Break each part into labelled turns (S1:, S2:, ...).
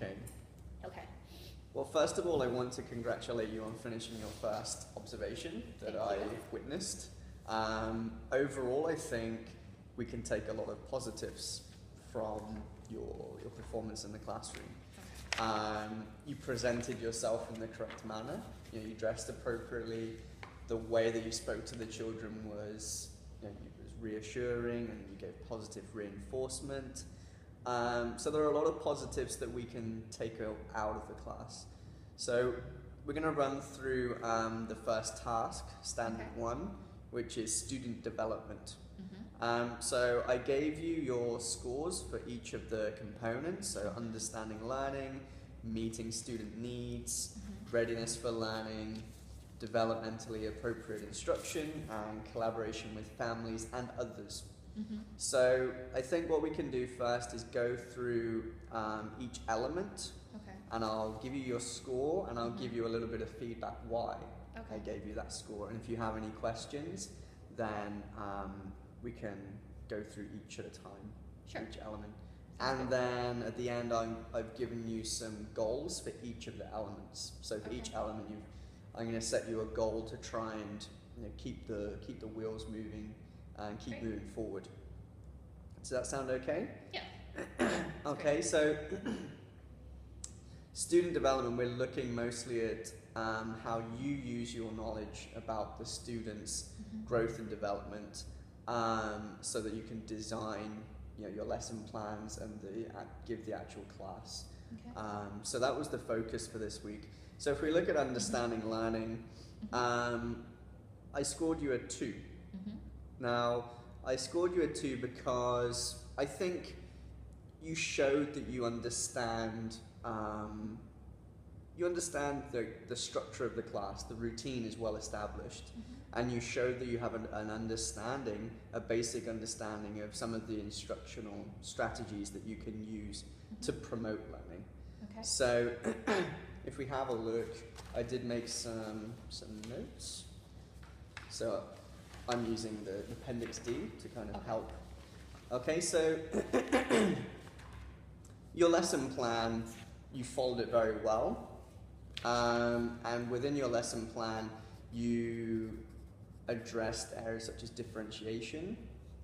S1: Okay.
S2: Okay.
S1: Well, first of all, I want to congratulate you on finishing your first observation that I witnessed. Overall, I think we can take a lot of positives from your performance in the classroom. You presented yourself in the correct manner. You dressed appropriately. The way that you spoke to the children was, was reassuring, and you gave positive reinforcement. So there are a lot of positives that we can take out of the class. So we're going to run through the first task, standard one, which is student development. So I gave you your scores for each of the components, so understanding learning, meeting student needs, readiness for learning, developmentally appropriate instruction, and collaboration with families and others. So I think what we can do first is go through each element, and I'll give you your score, and I'll give you a little bit of feedback why I gave you that score. And if you have any questions, then we can go through each at a time, each element. And then at the end, I've given you some goals for each of the elements. So for each element, I'm going to set you a goal to try and keep the wheels moving and keep moving forward. Does that sound okay?
S2: Yeah.
S1: Okay, so student development, we're looking mostly at how you use your knowledge about the students' growth and development, so that you can design your lesson plans and give the actual class. So that was the focus for this week. So if we look at understanding learning, I scored you a 2. Now, I scored you a 2 because I think you showed that you understand the structure of the class. The routine is well established, and you showed that you have an understanding, a basic understanding of some of the instructional strategies that you can use to promote learning. So if we have a look, I did make some notes. So I'm using the Appendix D to kind of help. Okay, so your lesson plan, you followed it very well. And within your lesson plan, you addressed areas such as differentiation,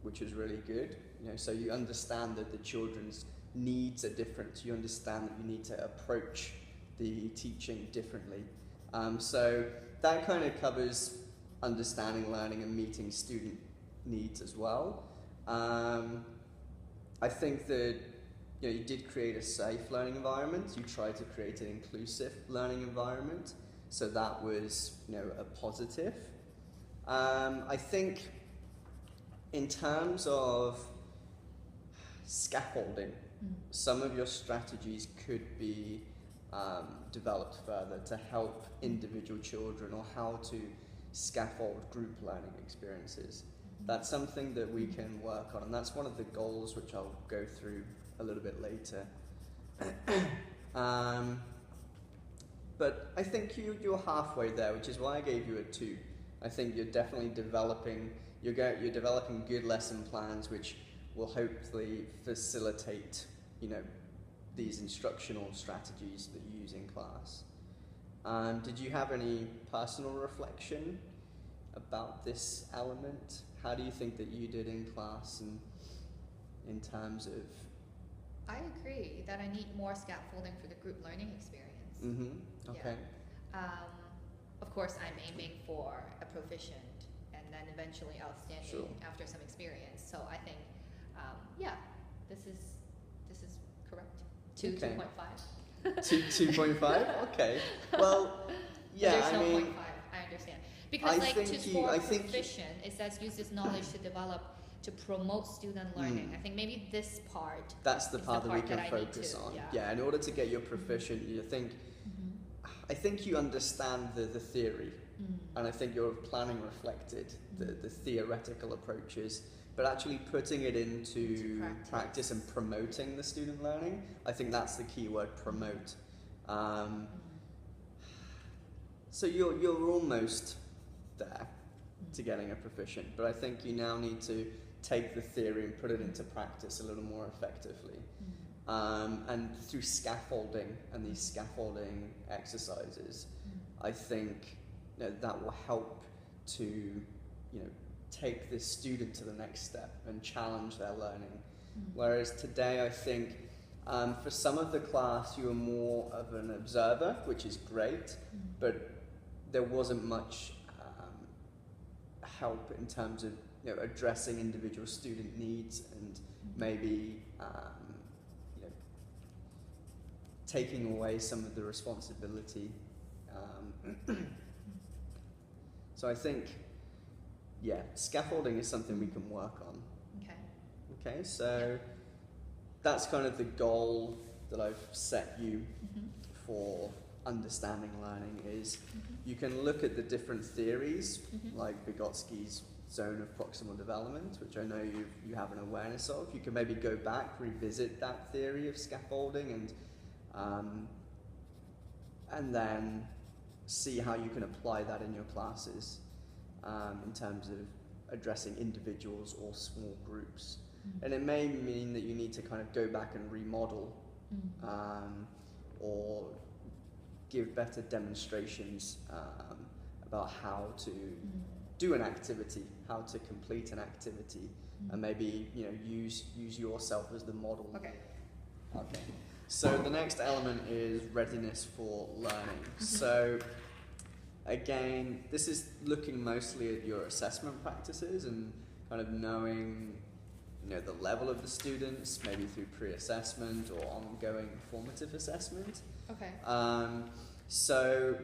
S1: which is really good. So you understand that the children's needs are different. You understand that you need to approach the teaching differently. So that kind of covers understanding learning and meeting student needs as well. I think that you did create a safe learning environment. You tried to create an inclusive learning environment, so that was a positive. I think in terms of scaffolding, some of your strategies could be developed further to help individual children, or how to scaffold group learning experiences. That's something that we can work on, and that's one of the goals which I'll go through a little bit later. But I think you're halfway there, which is why I gave you a 2. I think you're definitely developing, you're developing good lesson plans which will hopefully facilitate, these instructional strategies that you use in class. Did you have any personal reflection about this element? How do you think that you did in class, and in terms of...
S2: I agree that I need more scaffolding for the group learning experience.
S1: Okay.
S2: Of course, I'm aiming for a proficient and then eventually outstanding after some experience. So I think, this is correct. 2.5.
S1: 2.5? Okay. Well, yeah,
S2: there's no
S1: I mean...
S2: 0.5, I understand. Because to score proficient, it says use this knowledge to promote student learning. I think maybe this part...
S1: That's the part that we can focus on. Yeah, in order to get your proficient, I think you understand the theory, and I think your planning reflected the theoretical approaches, but actually putting it into practice and promoting the student learning, I think that's the key word, promote. So you're almost there to getting a proficient, but I think you now need to take the theory and put it into practice a little more effectively. And through scaffolding and these scaffolding exercises, I think that will help to take this student to the next step and challenge their learning. Whereas today, I think for some of the class you were more of an observer, which is great, but there wasn't much help in terms of addressing individual student needs and maybe taking away some of the responsibility. So I think, scaffolding is something we can work on. Okay, so that's kind of the goal that I've set you for understanding learning is you can look at the different theories like Vygotsky's zone of proximal development, which I know you have an awareness of. You can maybe go back, revisit that theory of scaffolding and then see how you can apply that in your classes in terms of addressing individuals or small groups. And it may mean that you need to kind of go back and remodel or give better demonstrations about how to do an activity, how to complete an activity, and maybe use yourself as the model. Okay. So the next element is readiness for learning. So again, this is looking mostly at your assessment practices and kind of knowing the level of the students, maybe through pre-assessment or ongoing formative assessment. So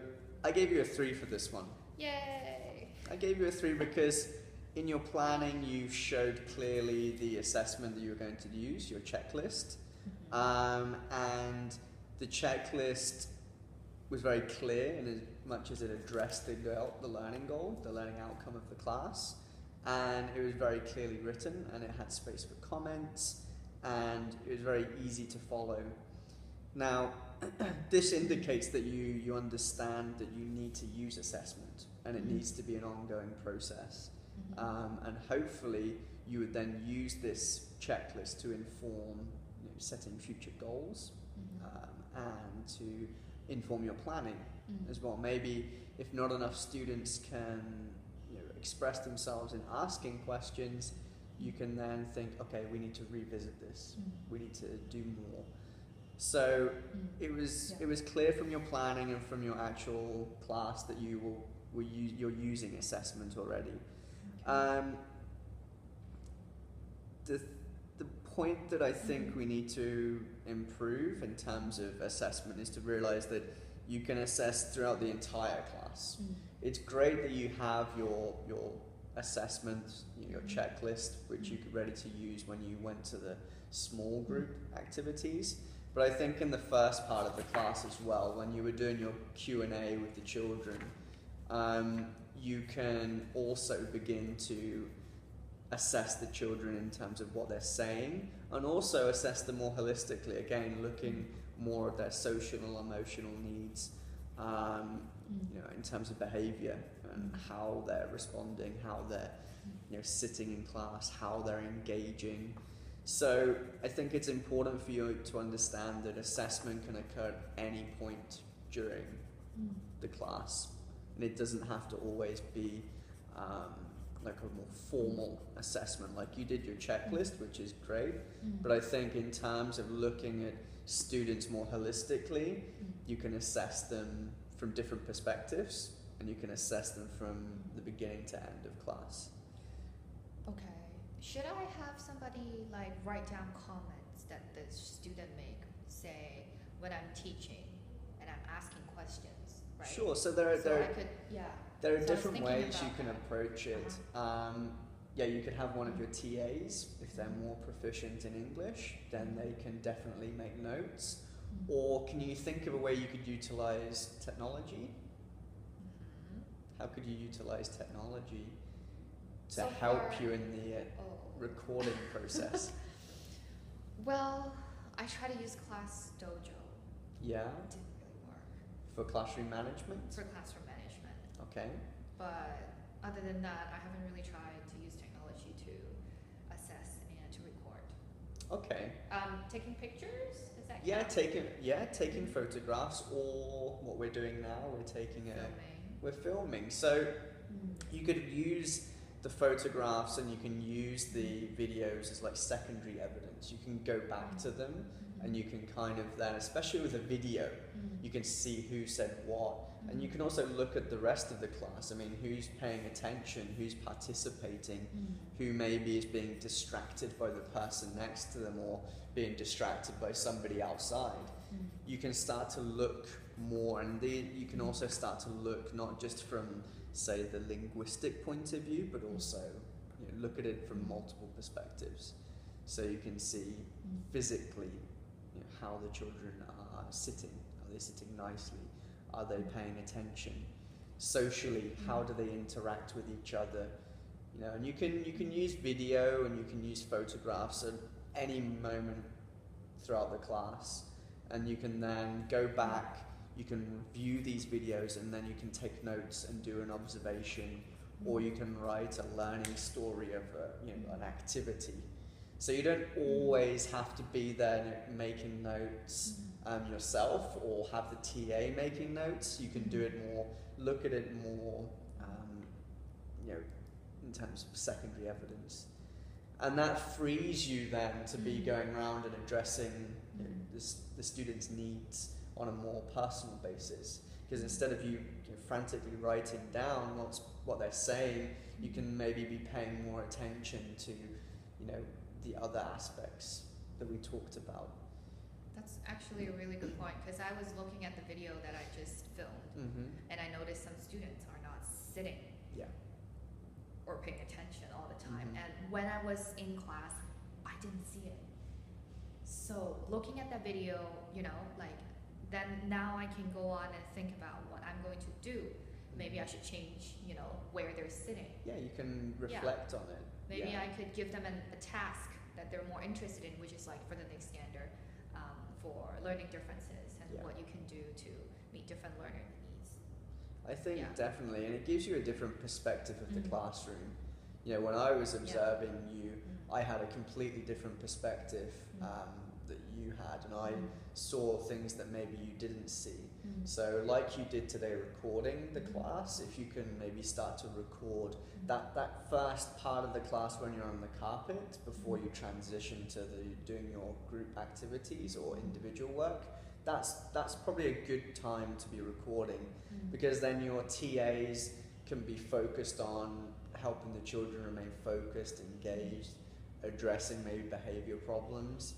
S1: I gave you a 3 for this one.
S2: Yay!
S1: I gave you a 3 because in your planning you showed clearly the assessment that you were going to use, your checklist. And the checklist was very clear in as much as it addressed the learning goal, the learning outcome of the class. And it was very clearly written, and it had space for comments, and it was very easy to follow. Now, this indicates that you understand that you need to use assessment, and it needs to be an ongoing process. And hopefully, you would then use this checklist to inform setting future goals and to inform your planning as well. Maybe if not enough students can express themselves in asking questions, you can then think, okay, we need to revisit this. We need to do more. So it was clear from your planning and from your actual class that you're using assessment already. The point that I think we need to improve in terms of assessment is to realize that you can assess throughout the entire class. It's great that you have your assessment, your checklist, which you could ready to use when you went to the small group activities. But I think in the first part of the class as well, when you were doing your Q&A with the children, you can also begin to assess the children in terms of what they're saying, and also assess them more holistically, again looking more at their social and emotional needs, in terms of behavior and how they're responding, how they're sitting in class, how they're engaging. So I think it's important for you to understand that assessment can occur at any point during the class, and it doesn't have to always be like a more formal assessment. Like you did your checklist, which is great, but I think in terms of looking at students more holistically, you can assess them from different perspectives, and you can assess them from the beginning to end of class.
S2: Okay. Should I have somebody like write down comments that the student make, say, when I'm teaching and I'm asking questions, right?
S1: Sure. So there are different ways you can approach it. You could have one of your TAs, if they're more proficient in English, then they can definitely make notes. Or can you think of a way you could utilize technology? How could you utilize technology to help you in the recording process?
S2: Well, I try to use Class Dojo.
S1: Yeah?
S2: It didn't really work.
S1: For classroom management?
S2: For classroom management.
S1: Okay.
S2: But other than that, I haven't really tried to use technology to assess and to record.
S1: Okay.
S2: Taking pictures? Is that
S1: Yeah,
S2: count?
S1: taking photographs, or what we're doing now,
S2: Filming.
S1: we're filming. So you could use the photographs and you can use the videos as like secondary evidence. You can go back to them and you can kind of then, especially with a video, you can see who said what, and you can also look at the rest of the class. I mean, who's paying attention, who's participating, who maybe is being distracted by the person next to them or being distracted by somebody outside. You can start to look more, and you can also start to look not just from, say, the linguistic point of view, but also look at it from multiple perspectives. So you can see physically how the children are sitting. Are they sitting nicely? Are they paying attention? Socially, how do they interact with each other? And you can use video and you can use photographs at any moment throughout the class, and you can then go back. You can view these videos and then you can take notes and do an observation, or you can write a learning story of an activity. So you don't always have to be there making notes yourself, or have the TA making notes. You can do it more, look at it more, in terms of secondary evidence. And that frees you then to be going around and addressing the students' needs on a more personal basis. Because instead of you frantically writing down what they're saying, you can maybe be paying more attention to the other aspects that we talked about.
S2: That's actually a really good point, because I was looking at the video that I just filmed, and I noticed some students are not sitting or paying attention all the time. And when I was in class, I didn't see it. So looking at that video, then now I can go on and think about what I'm going to do. Maybe I should change, where they're sitting.
S1: Yeah, you can reflect on it.
S2: Maybe I could give them a task that they're more interested in, which is like for the next standard, for learning differences and what you can do to meet different learner needs.
S1: I think definitely, and it gives you a different perspective of the classroom. When I was observing you, I had a completely different perspective that you had, and I saw things that maybe you didn't see. So like you did today recording the class, if you can maybe start to record that first part of the class when you're on the carpet before you transition to doing your group activities or individual work, that's probably a good time to be recording, because then your TAs can be focused on helping the children remain focused, engaged, addressing maybe behavior problems,